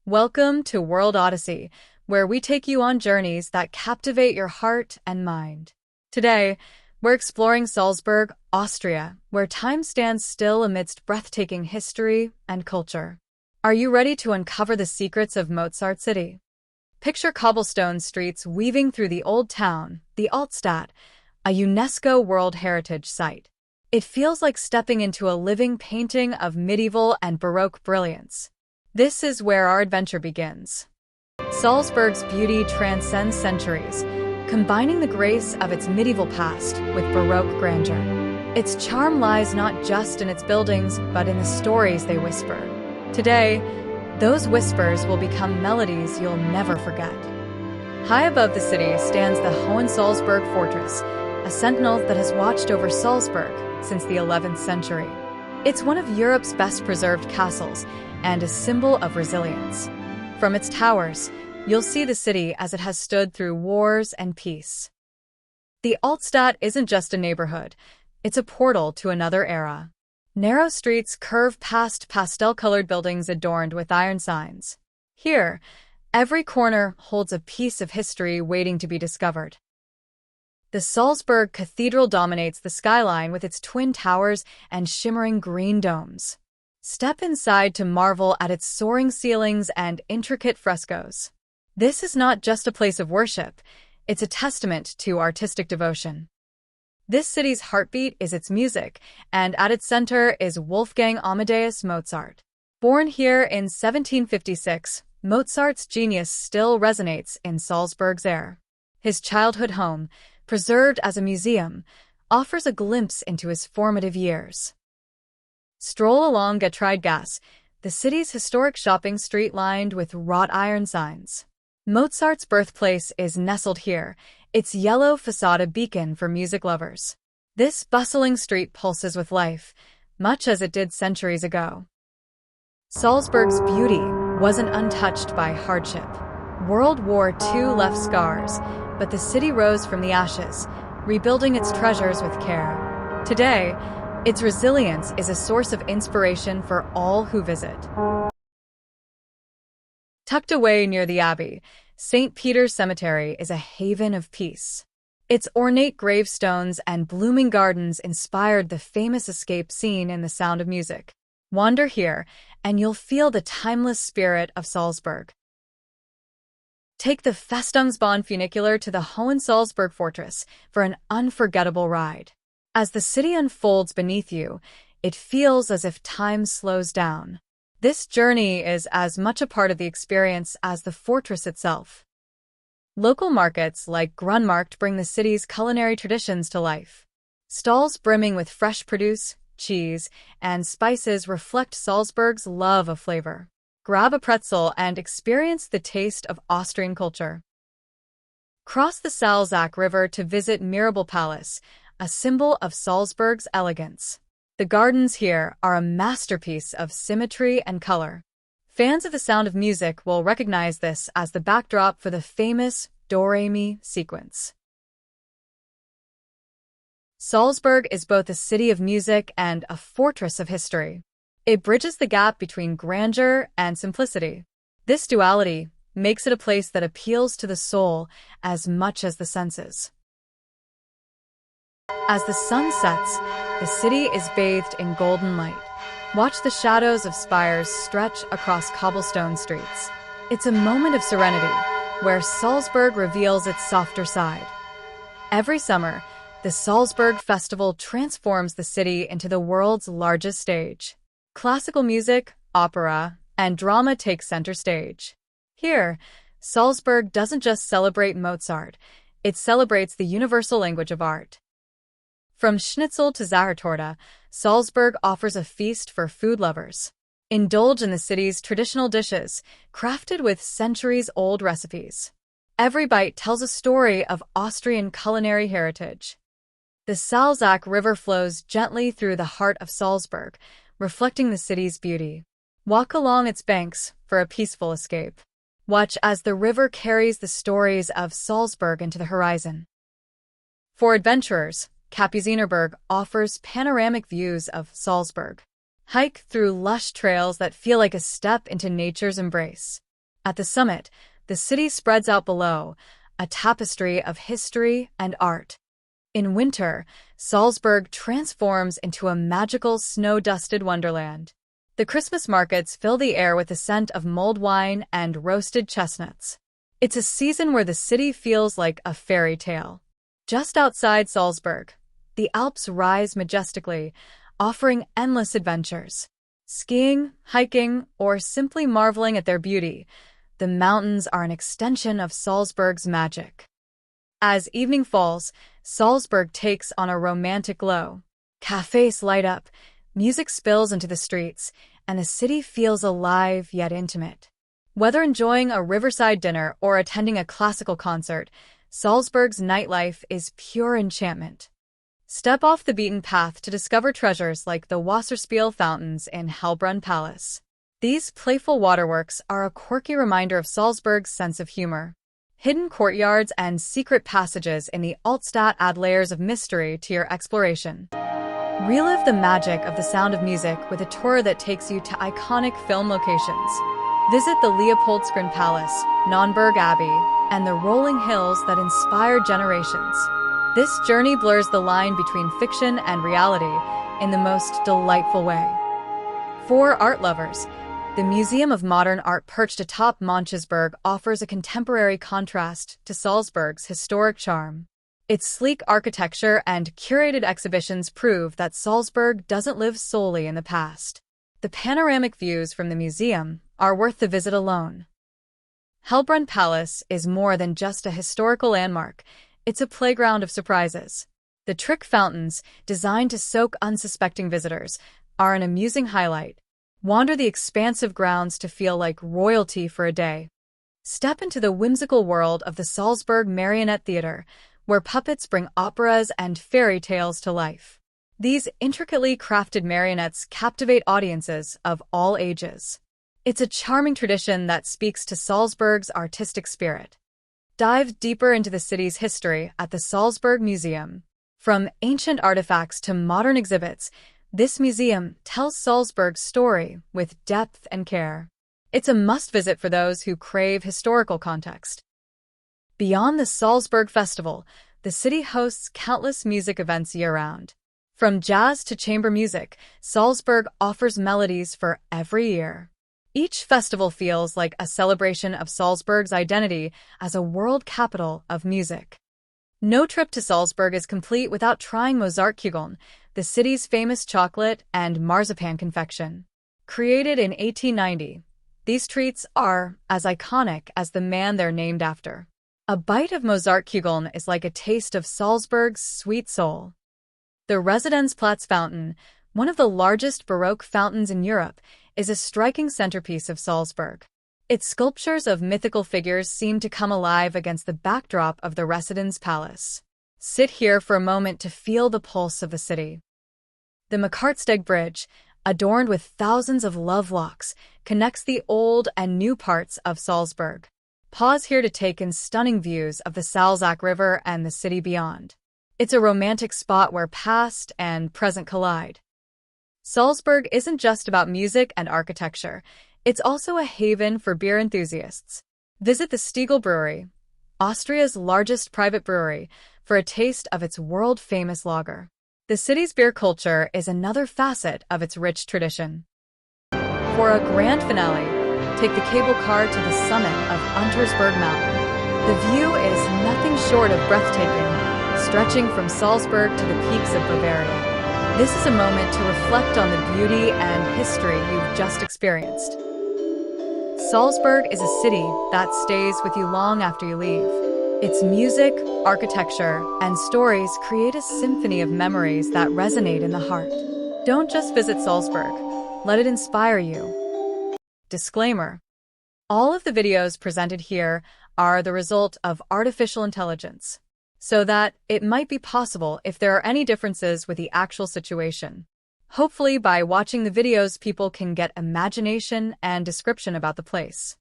Welcome to World Odyssey, where we take you on journeys that captivate your heart and mind. Today, we're exploring Salzburg, Austria, where time stands still amidst breathtaking history and culture. Are you ready to uncover the secrets of Mozart City? Picture cobblestone streets weaving through the old town, the Altstadt, a UNESCO World Heritage site. It feels like stepping into a living painting of medieval and Baroque brilliance. This is where our adventure begins. Salzburg's beauty transcends centuries, combining the grace of its medieval past with Baroque grandeur. Its charm lies not just in its buildings, but in the stories they whisper. Today, those whispers will become melodies you'll never forget. High above the city stands the Hohensalzburg Fortress, a sentinel that has watched over Salzburg since the 11th century. It's one of Europe's best-preserved castles and a symbol of resilience. From its towers, you'll see the city as it has stood through wars and peace. The Altstadt isn't just a neighborhood, it's a portal to another era. Narrow streets curve past pastel-colored buildings adorned with iron signs. Here, every corner holds a piece of history waiting to be discovered. The Salzburg Cathedral dominates the skyline with its twin towers and shimmering green domes. Step inside to marvel at its soaring ceilings and intricate frescoes. This is not just a place of worship, it's a testament to artistic devotion. This city's heartbeat is its music, and at its center is Wolfgang Amadeus Mozart. Born here in 1756, Mozart's genius still resonates in Salzburg's air. His childhood home, preserved as a museum, offers a glimpse into his formative years. Stroll along Getreidegasse, the city's historic shopping street lined with wrought iron signs. Mozart's birthplace is nestled here, its yellow facade a beacon for music lovers. This bustling street pulses with life, much as it did centuries ago. Salzburg's beauty wasn't untouched by hardship. World War II left scars, but the city rose from the ashes, rebuilding its treasures with care. Today, its resilience is a source of inspiration for all who visit. Tucked away near the Abbey, St. Peter's Cemetery is a haven of peace. Its ornate gravestones and blooming gardens inspired the famous escape scene in The Sound of Music. Wander here, and you'll feel the timeless spirit of Salzburg. Take the Festungsbahn funicular to the Hohensalzburg Fortress for an unforgettable ride. As the city unfolds beneath you, it feels as if time slows down. This journey is as much a part of the experience as the fortress itself. Local markets like Grunmarkt bring the city's culinary traditions to life. Stalls brimming with fresh produce, cheese, and spices reflect Salzburg's love of flavor. Grab a pretzel and experience the taste of Austrian culture. Cross the Salzach River to visit Hellbrunn Palace, a symbol of Salzburg's elegance. The gardens here are a masterpiece of symmetry and color. Fans of The Sound of Music will recognize this as the backdrop for the famous Do-Re-Mi sequence. Salzburg is both a city of music and a fortress of history. It bridges the gap between grandeur and simplicity. This duality makes it a place that appeals to the soul as much as the senses. As the sun sets, the city is bathed in golden light. Watch the shadows of spires stretch across cobblestone streets. It's a moment of serenity, where Salzburg reveals its softer side. Every summer, the Salzburg Festival transforms the city into the world's largest stage. Classical music, opera, and drama take center stage. Here, Salzburg doesn't just celebrate Mozart, it celebrates the universal language of art. From schnitzel to Zahortorte, Salzburg offers a feast for food lovers. Indulge in the city's traditional dishes, crafted with centuries-old recipes. Every bite tells a story of Austrian culinary heritage. The Salzach River flows gently through the heart of Salzburg, reflecting the city's beauty. Walk along its banks for a peaceful escape. Watch as the river carries the stories of Salzburg into the horizon. For adventurers, Kapuzinerberg offers panoramic views of Salzburg. Hike through lush trails that feel like a step into nature's embrace. At the summit, the city spreads out below, a tapestry of history and art. In winter, Salzburg transforms into a magical snow-dusted wonderland. The Christmas markets fill the air with the scent of mulled wine and roasted chestnuts. It's a season where the city feels like a fairy tale. Just outside Salzburg, the Alps rise majestically, offering endless adventures. Skiing, hiking, or simply marveling at their beauty, the mountains are an extension of Salzburg's magic. As evening falls, Salzburg takes on a romantic glow. Cafes light up, music spills into the streets, and the city feels alive yet intimate. Whether enjoying a riverside dinner or attending a classical concert, Salzburg's nightlife is pure enchantment. Step off the beaten path to discover treasures like the Wasserspiel fountains in Hellbrunn Palace. These playful waterworks are a quirky reminder of Salzburg's sense of humor. Hidden courtyards and secret passages in the Altstadt add layers of mystery to your exploration. Relive the magic of the sound of music with a tour that takes you to iconic film locations. Visit the Leopoldskron Palace, Nürnberg Abbey, and the rolling hills that inspire generations. This journey blurs the line between fiction and reality in the most delightful way. For art lovers, the Museum of Modern Art perched atop Untersberg offers a contemporary contrast to Salzburg's historic charm. Its sleek architecture and curated exhibitions prove that Salzburg doesn't live solely in the past. The panoramic views from the museum are worth the visit alone. Hellbrunn Palace is more than just a historical landmark. It's a playground of surprises. The trick fountains, designed to soak unsuspecting visitors, are an amusing highlight. Wander the expansive grounds to feel like royalty for a day. Step into the whimsical world of the Salzburg Marionette Theater, where puppets bring operas and fairy tales to life. These intricately crafted marionettes captivate audiences of all ages. It's a charming tradition that speaks to Salzburg's artistic spirit. Dive deeper into the city's history at the Salzburg Museum. From ancient artifacts to modern exhibits, this museum tells Salzburg's story with depth and care. It's a must-visit for those who crave historical context. Beyond the Salzburg Festival, the city hosts countless music events year-round. From jazz to chamber music, Salzburg offers melodies for every ear. Each festival feels like a celebration of Salzburg's identity as a world capital of music. No trip to Salzburg is complete without trying Mozartkugeln, the city's famous chocolate and marzipan confection. Created in 1890, these treats are as iconic as the man they're named after. A bite of Mozartkugeln is like a taste of Salzburg's sweet soul. The Residenzplatz fountain, one of the largest Baroque fountains in Europe, is a striking centerpiece of Salzburg. Its sculptures of mythical figures seem to come alive against the backdrop of the Residence Palace. Sit here for a moment to feel the pulse of the city. The Makartsteg Bridge, adorned with thousands of love locks, connects the old and new parts of Salzburg. Pause here to take in stunning views of the Salzach River and the city beyond. It's a romantic spot where past and present collide. Salzburg isn't just about music and architecture. It's also a haven for beer enthusiasts. Visit the Stiegl Brewery, Austria's largest private brewery, for a taste of its world-famous lager. The city's beer culture is another facet of its rich tradition. For a grand finale, take the cable car to the summit of Untersberg Mountain. The view is nothing short of breathtaking, stretching from Salzburg to the peaks of Bavaria. This is a moment to reflect on the beauty and history you've just experienced. Salzburg is a city that stays with you long after you leave. Its music, architecture, and stories create a symphony of memories that resonate in the heart. Don't just visit Salzburg. Let it inspire you. Disclaimer: all of the videos presented here are the result of artificial intelligence, so that it might be possible if there are any differences with the actual situation. Hopefully, by watching the videos, people can get imagination and description about the place.